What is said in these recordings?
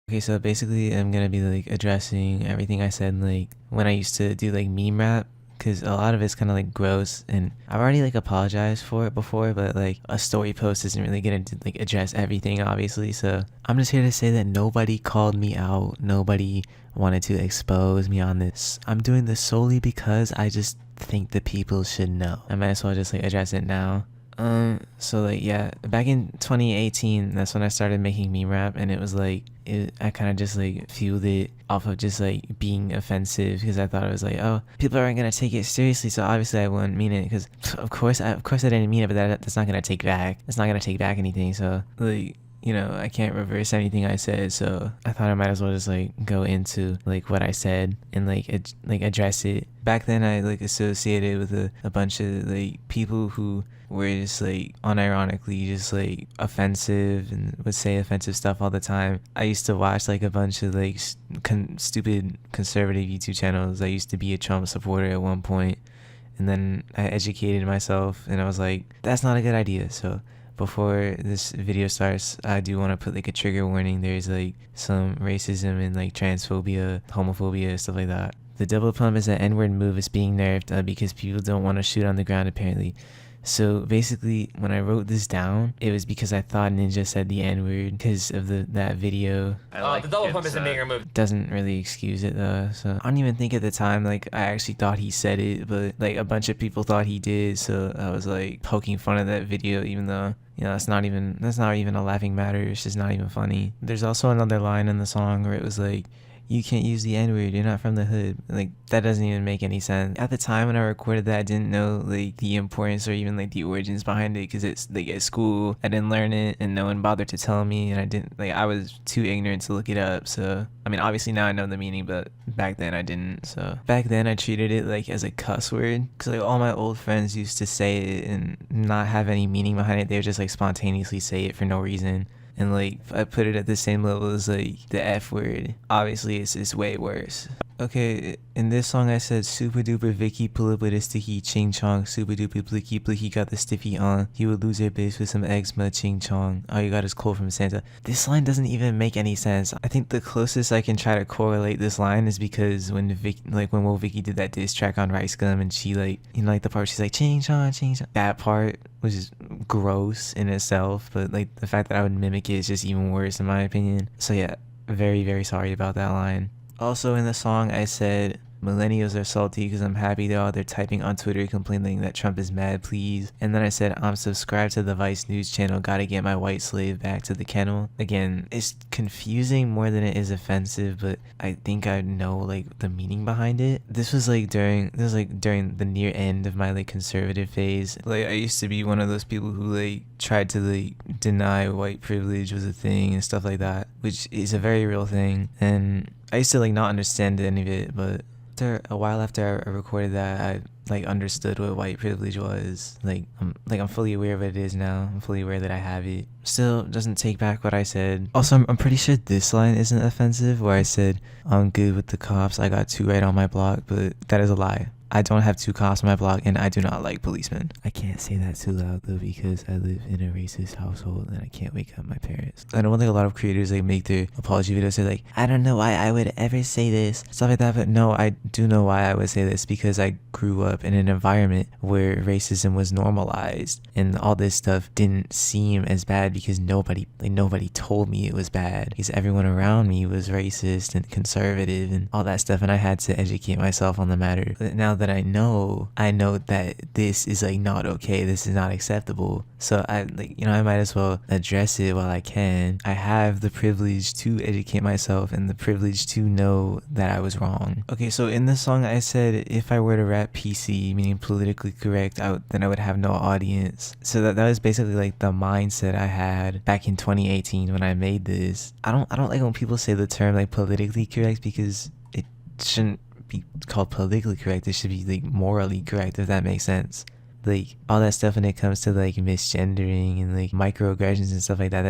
Okay, so basically I'm gonna be like addressing everything I said like when I used to do like meme rap, because a lot of it's kind of like gross, and I've already like apologized for it before, but like a story post isn't really gonna like address everything, obviously. So I'm just here to say that nobody called me out, nobody wanted to expose me on this. I'm doing this solely because I just think the people should know. I might as well just like address it now. So like yeah, back in 2018, that's when I started making meme rap, and it was like I kind of just like fueled it off of just like being offensive, because I thought it was like, oh, people aren't gonna take it seriously, so obviously I wouldn't mean it, because of course I didn't mean it, but that's not gonna take back anything. So like, you know, I can't reverse anything I said, so I thought I might as well just like go into like what I said and like address it. Back then I like associated with a bunch of like people who were just like unironically just like offensive and would say offensive stuff all the time. I used to watch like a bunch of like stupid conservative YouTube channels. I used to be a Trump supporter at one point, and then I educated myself and I was like, that's not a good idea. So before this video starts, I do want to put like a trigger warning. There's like some racism and like transphobia, homophobia, stuff like that. The double pump is an N-word move. It's being nerfed because people don't want to shoot on the ground, apparently. So basically, when I wrote this down, it was because I thought Ninja said the N-word because of that video. The double pump isn't being removed. Doesn't really excuse it though. So I don't even think at the time like I actually thought he said it, but like a bunch of people thought he did. So I was like poking fun at that video, even though, you know, that's not even a laughing matter. It's just not even funny. There's also another line in the song where it was like, you can't use the N-word, you're not from the hood. Like, that doesn't even make any sense. At the time when I recorded that, I didn't know like the importance or even like the origins behind it, because it's like at school I didn't learn it and no one bothered to tell me, and I was too ignorant to look it up. So I mean, obviously now I know the meaning, but back then I didn't. So back then I treated it like as a cuss word, because like all my old friends used to say it and not have any meaning behind it. They would just like spontaneously say it for no reason. And like, I put it at the same level as like the F word. Obviously it's way worse. Okay, in this song I said, super duper Vicky, pull up with a sticky, ching chong, super duper blicky, blicky got the stiffy on. You would lose your base with some eczema, ching chong. All you got is cold from Santa. This line doesn't even make any sense. I think the closest I can try to correlate this line is because when Will Vicky did that diss track on Rice Gum, and she like, you know, like the part she's like, ching chong, ching chong. That part was just gross in itself, but like the fact that I would mimic it is just even worse in my opinion. So yeah, very, very sorry about that line. Also in the song I said, millennials are salty because I'm happy they're all there typing on Twitter complaining that Trump is mad, please. And then I said, I'm subscribed to the Vice News channel, gotta get my white slave back to the kennel. Again, it's confusing more than it is offensive, but I think I know like the meaning behind it. This was during the near end of my like conservative phase. Like, I used to be one of those people who like tried to like deny white privilege was a thing and stuff like that, which is a very real thing. And I used to like not understand any of it, but a while after I recorded that, I like understood what white privilege was. I'm fully aware of what it is now. I'm fully aware that I have it. Still doesn't take back what I said. Also, I'm pretty sure this line isn't offensive, where I said, I'm good with the cops, I got 2 right on my block, but that is a lie. I don't have 2 cops on my block, and I do not like policemen. I can't say that too loud though, because I live in a racist household and I can't wake up my parents. I know like a lot of creators like make their apology videos say like, I don't know why I would ever say this, stuff like that, but no, I do know why I would say this, because I grew up in an environment where racism was normalized and all this stuff didn't seem as bad, because nobody told me it was bad, because everyone around me was racist and conservative and all that stuff, and I had to educate myself on the matter. But now that I know that this is like not okay, this is not acceptable, so I I might as well address it while I can. I have the privilege to educate myself and the privilege to know that I was wrong. Okay, so in this song I said, if I were to rap PC, meaning politically correct, then I would have no audience. So that was basically like the mindset I had back in 2018 when I made this. I don't like when people say the term like politically correct, because it shouldn't be called politically correct. It should be like morally correct, if that makes sense. Like all that stuff when it comes to like misgendering and like microaggressions and stuff like that,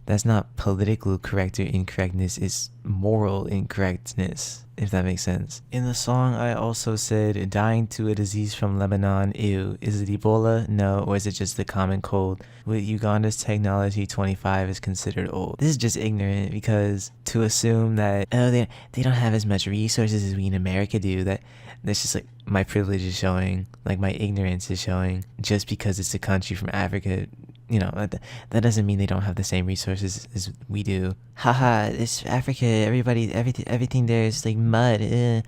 That's not political correct or incorrectness, it's moral incorrectness, if that makes sense. In the song, I also said, dying to a disease from Lebanon, ew. Is it Ebola? No. Or is it just the common cold? With Uganda's technology, 25 is considered old. This is just ignorant, because to assume that, oh, they don't have as much resources as we in America do, that's just like my privilege is showing, like my ignorance is showing, just because it's a country from Africa. You know, that doesn't mean they don't have the same resources as we do. Haha, it's Africa, everything there is like mud.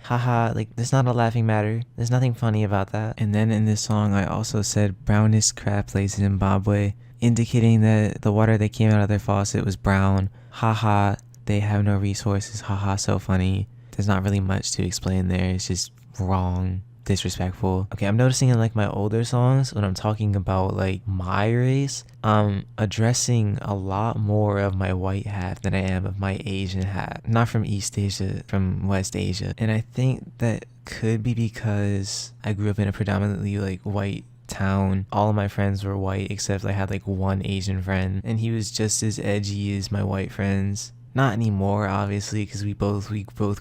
Haha, like there's not a laughing matter. There's nothing funny about that. And then in this song, I also said brownest crab place in Zimbabwe, indicating that the water that came out of their faucet was brown. Haha, they have no resources. Haha, so funny. There's not really much to explain there. It's just wrong. Disrespectful. Okay, I'm noticing in like my older songs when I'm talking about like my race, I'm addressing a lot more of my white half than I am of my Asian half. Not from East Asia, from West Asia. And I think that could be because I grew up in a predominantly like white town. All of my friends were white except I had like one Asian friend, and he was just as edgy as my white friends. Not anymore, obviously, because we both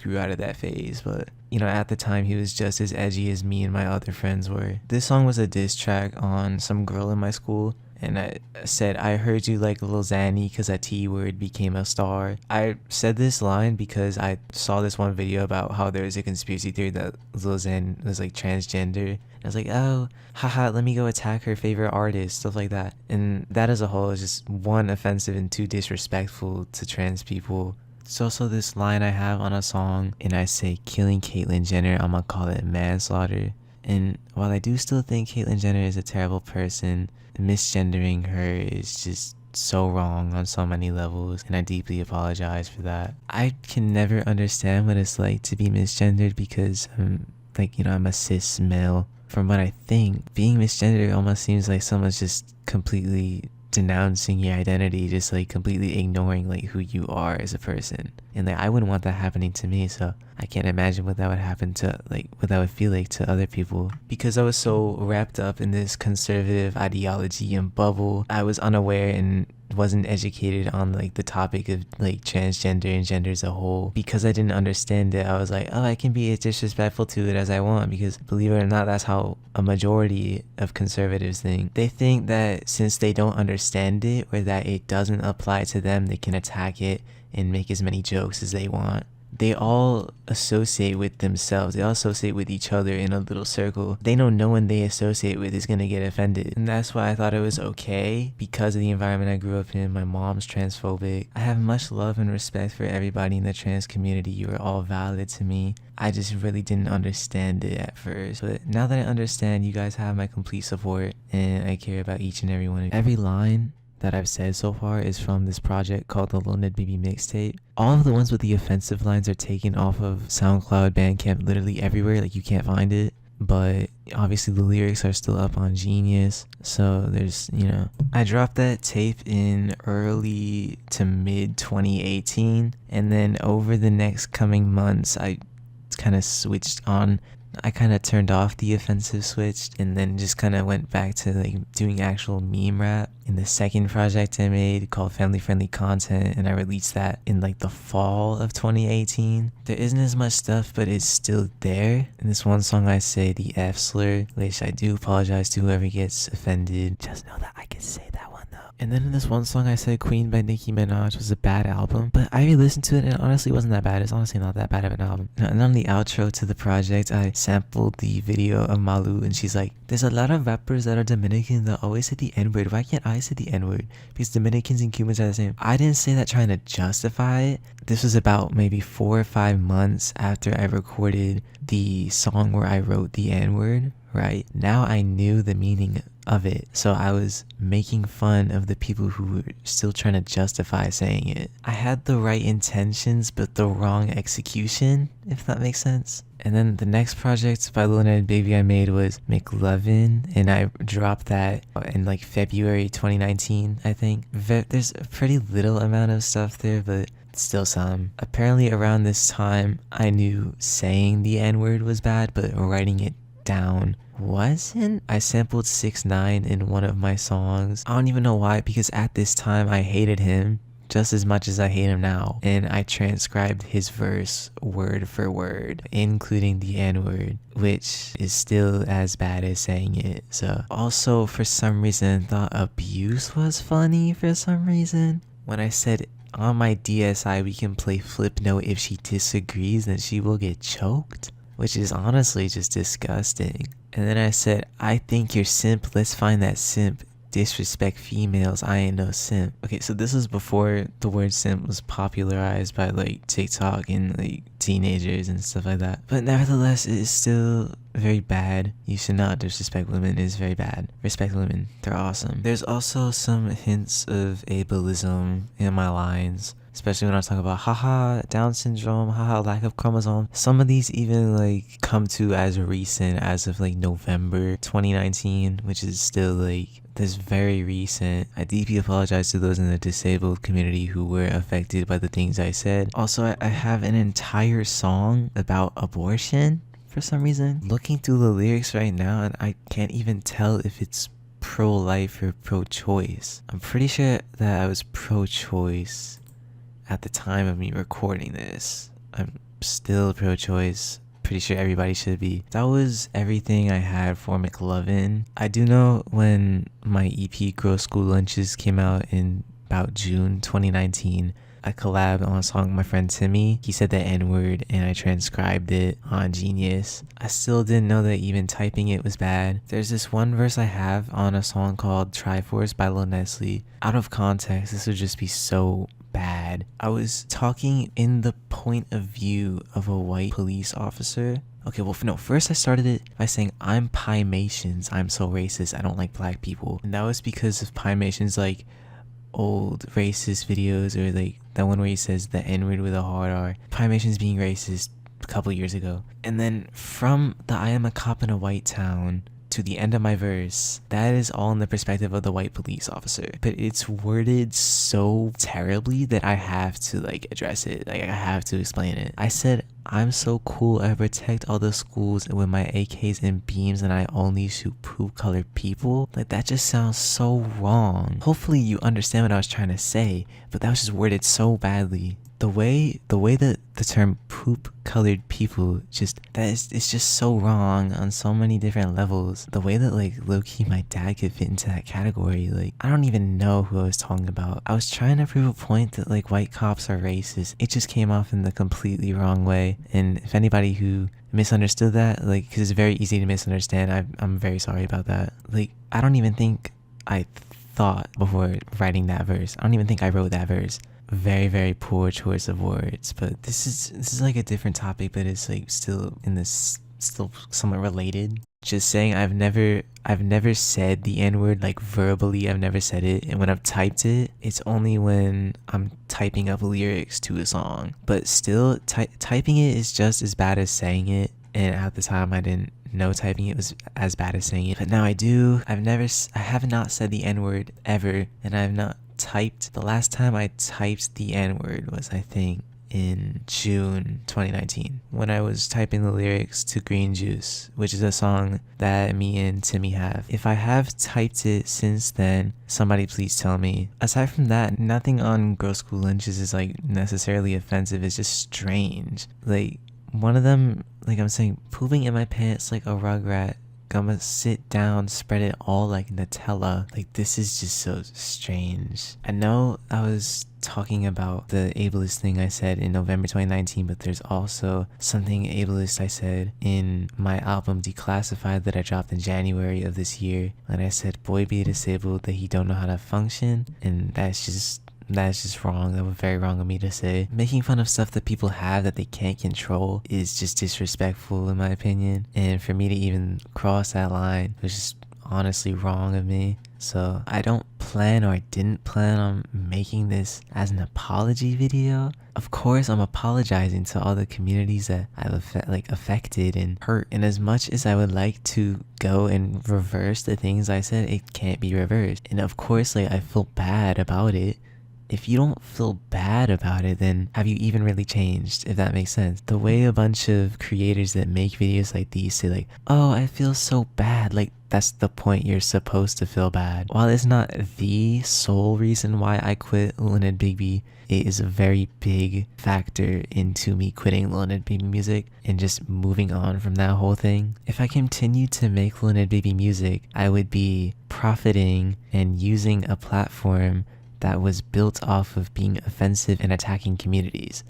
grew out of that phase, but you know, at the time he was just as edgy as me and my other friends were. This song was a diss track on some girl in my school, and I said, I heard you like Lil Xanny because that T-word became a star. I said this line because I saw this one video about how there was a conspiracy theory that Lil Xan was like transgender. I was like, oh, haha, let me go attack her favorite artist, stuff like that. And that as a whole is just one, offensive, and two, disrespectful to trans people. It's also this line I have on a song, and I say, killing Caitlyn Jenner, I'm gonna call it manslaughter. And while I do still think Caitlyn Jenner is a terrible person, misgendering her is just so wrong on so many levels, and I deeply apologize for that. I can never understand what it's like to be misgendered because I'm a cis male. From what I think, being misgendered almost seems like someone's just completely denouncing your identity, just like completely ignoring like who you are as a person. And like I wouldn't want that happening to me, so I can't imagine what that would happen to, like, what that would feel like to other people. Because I was so wrapped up in this conservative ideology and bubble, I was unaware and wasn't educated on like the topic of like transgender and gender as a whole. Because I didn't understand it, I was like, oh, I can be as disrespectful to it as I want, because believe it or not, that's how a majority of conservatives think. They think that since they don't understand it, or that it doesn't apply to them, they can attack it and make as many jokes as they want. They all associate with themselves. They all associate with each other in a little circle. They know no one they associate with is gonna get offended. And that's why I thought it was okay, because of the environment I grew up in. My mom's transphobic. I have much love and respect for everybody in the trans community. You are all valid to me. I just really didn't understand it at first. But now that I understand, you guys have my complete support, and I care about each and every one of you. Every line that I've said so far is from this project called the lilnedbigby mixtape. All of the ones with the offensive lines are taken off of SoundCloud, Bandcamp, literally everywhere, like you can't find it. But obviously the lyrics are still up on Genius, so there's, I dropped that tape in early to mid 2018, and then over the next coming months I kind of turned off the offensive switch, and then just kind of went back to like doing actual meme rap. In the second project I made called Family Friendly Content, and I released that in like the fall of 2018. There isn't as much stuff, but it's still there. In this one song I say the F slur, which I do apologize to whoever gets offended. Just know that I can say that one though. And then in this one song I said Queen by Nicki Minaj was a bad album, but I re-listened to it and it honestly wasn't that bad. It's honestly not that bad of an album. And on the outro to the project, I sampled the video of Malu, and she's like, there's a lot of rappers that are Dominican that always say the N-word. Why can't I say the N-word? Because Dominicans and Cubans are the same. I didn't say that trying to justify it. This was about maybe 4 or 5 months after I recorded the song where I wrote the N-word, right? Now I knew the meaning of it, so I was making fun of the people who were still trying to justify saying it. I had the right intentions, but the wrong execution, if that makes sense. And then the next project by lilnedbigby I made was McLovin, and I dropped that in like February 2019, I think. There's a pretty little amount of stuff there, but still some. Apparently around this time, I knew saying the N-word was bad, but writing it down wasn't. I sampled 6ix9ine in one of my songs. I don't even know why, because at this time I hated him just as much as I hate him now. And I transcribed his verse word for word, including the N-word, which is still as bad as saying it. So also for some reason thought abuse was funny for some reason. When I said on my DSi we can play flip note, if she disagrees then she will get choked, which is honestly just disgusting. And then I said, I think you're simp, let's find that simp. Disrespect females, I ain't no simp. Okay, so this was before the word simp was popularized by like TikTok and like teenagers and stuff like that. But nevertheless, it is still very bad. You should not disrespect women. It is very bad. Respect women, they're awesome. There's also some hints of ableism in my lines, especially when I talk about haha Down syndrome, haha lack of chromosome. Some of these even like come to as recent as of like November 2019, which is still like this very recent. I deeply apologize to those in the disabled community who were affected by the things I said. Also, I have an entire song about abortion for some reason. Looking through the lyrics right now, and I can't even tell if it's pro-life or pro-choice. I'm pretty sure that I was pro-choice at the time of me recording this. I'm still pro-choice. Pretty sure everybody should be. That was everything I had for McLovin. I do know when my EP Girls School Lunches came out in about June 2019, I collabed on a song with my friend Timmy. He said the N-word and I transcribed it on Genius. I still didn't know that even typing it was bad. There's this one verse I have on a song called Triforce by Lil Nestle. Out of context, this would just be so bad. I was talking in the point of view of a white police officer. Okay, well, no, first I started it by saying, I'm Pimations, I'm so racist, I don't like black people. And that was because of Pimations, like, old racist videos, or like that one where he says the N-word with a hard R. Pimations being racist a couple years ago. And then from the I am a cop in a white town to the end of my verse, that is all in the perspective of the white police officer, but it's worded so terribly that I have to like address it. Like I have to explain it. I said, I'm so cool, I protect all the schools with my AKs and beams, and I only shoot poop colored people. Like that just sounds so wrong. Hopefully you understand what I was trying to say, but that was just worded so badly. The way that the term poop colored people it's just so wrong on so many different levels. The way that like low-key my dad could fit into that category, like I don't even know who I was talking about. I was trying to prove a point that like white cops are racist. It just came off in the completely wrong way. And if anybody who misunderstood that, like, because it's very easy to misunderstand, I'm very sorry about that. Like I don't even think I thought before writing that verse. I don't even think I wrote that verse. Very, very poor choice of words, but this is like a different topic, but it's like still somewhat related. Just saying, I've never said the N-word like verbally. I've never said it, and when I've typed it, it's only when I'm typing up lyrics to a song. But still, typing it is just as bad as saying it, and at the time I didn't know typing it was as bad as saying it, but now I do. I have not said the N-word ever, and I have not typed. The last time I typed the N-word was, I think, in June 2019 when I was typing the lyrics to Green Juice, which is a song that me and Timmy have. If I have typed it since then, somebody please tell me. Aside from that, nothing on Girls School Lunches is like necessarily offensive. It's just strange. Like one of them, like I'm saying, pooping in my pants like a rugrat. I'ma sit down, spread it all like Nutella. Like this is just so strange. I know I was talking about the ableist thing I said in November 2019, but there's also something ableist I said in my album Declassified that I dropped in January of this year. And I said, boy be disabled that he don't know how to function, and that's just wrong. That was very wrong of me to say. Making fun of stuff that people have that they can't control is just disrespectful in my opinion, and for me to even cross that line was just honestly wrong of me. So I don't plan, or I didn't plan on making this as an apology video. Of course I'm apologizing to all the communities that I've affected and hurt, and as much as I would like to go and reverse the things I said, it can't be reversed. And of course like I feel bad about it. If you don't feel bad about it, then have you even really changed, if that makes sense? The way a bunch of creators that make videos like these say like, oh, I feel so bad, like that's the point. You're supposed to feel bad. While it's not the sole reason why I quit Lil Bigby, it is a very big factor into me quitting Lil Bigby music and just moving on from that whole thing. If I continued to make Lil Bigby music, I would be profiting and using a platform that was built off of being offensive and attacking communities.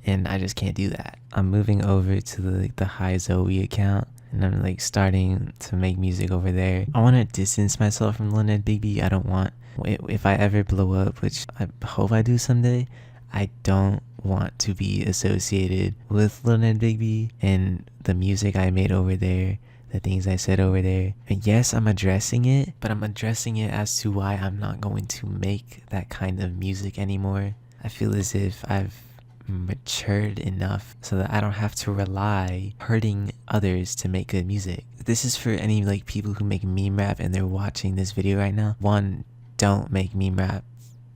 And I just can't do that. I'm moving over to the High Zoe account, and I'm like starting to make music over there. I want to distance myself from Lil Bigby. I don't want, if I ever blow up, which I hope I do someday, I don't want to be associated with Lil Bigby and the music I made over there, the things I said over there. And yes, I'm addressing it, but I'm addressing it as to why I'm not going to make that kind of music anymore. I feel as if I've matured enough so that I don't have to rely hurting others to make good music. This is for any like people who make meme rap and they're watching this video right now. 1, don't make meme rap.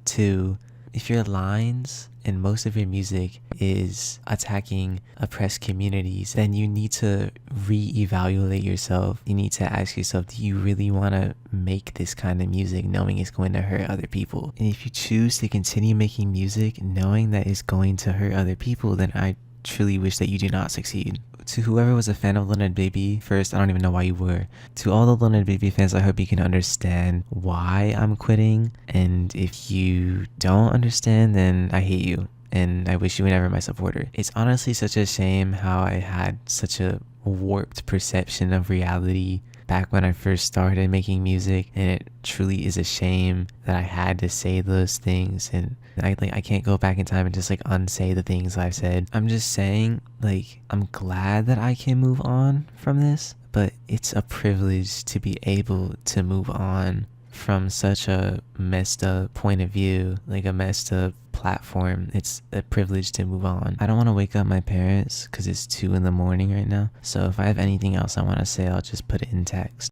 2, if your lines and most of your music is attacking oppressed communities, then you need to reevaluate yourself. You need to ask yourself, do you really want to make this kind of music knowing it's going to hurt other people? And if you choose to continue making music knowing that it's going to hurt other people, then I truly wish that you do not succeed. To whoever was a fan of Lil Bigby, first, I don't even know why you were. To all the Lil Bigby fans, I hope you can understand why I'm quitting. And if you don't understand, then I hate you. And I wish you were never my supporter. It's honestly such a shame how I had such a warped perception of reality back when I first started making music, and it truly is a shame that I had to say those things, and I can't go back in time and just like unsay the things I've said. I'm just saying, like, I'm glad that I can move on from this, but it's a privilege to be able to move on from such a messed up point of view, like a messed up platform. It's a privilege to move on. I don't want to wake up my parents because it's 2 in the morning right now. So if I have anything else I want to say, I'll just put it in text.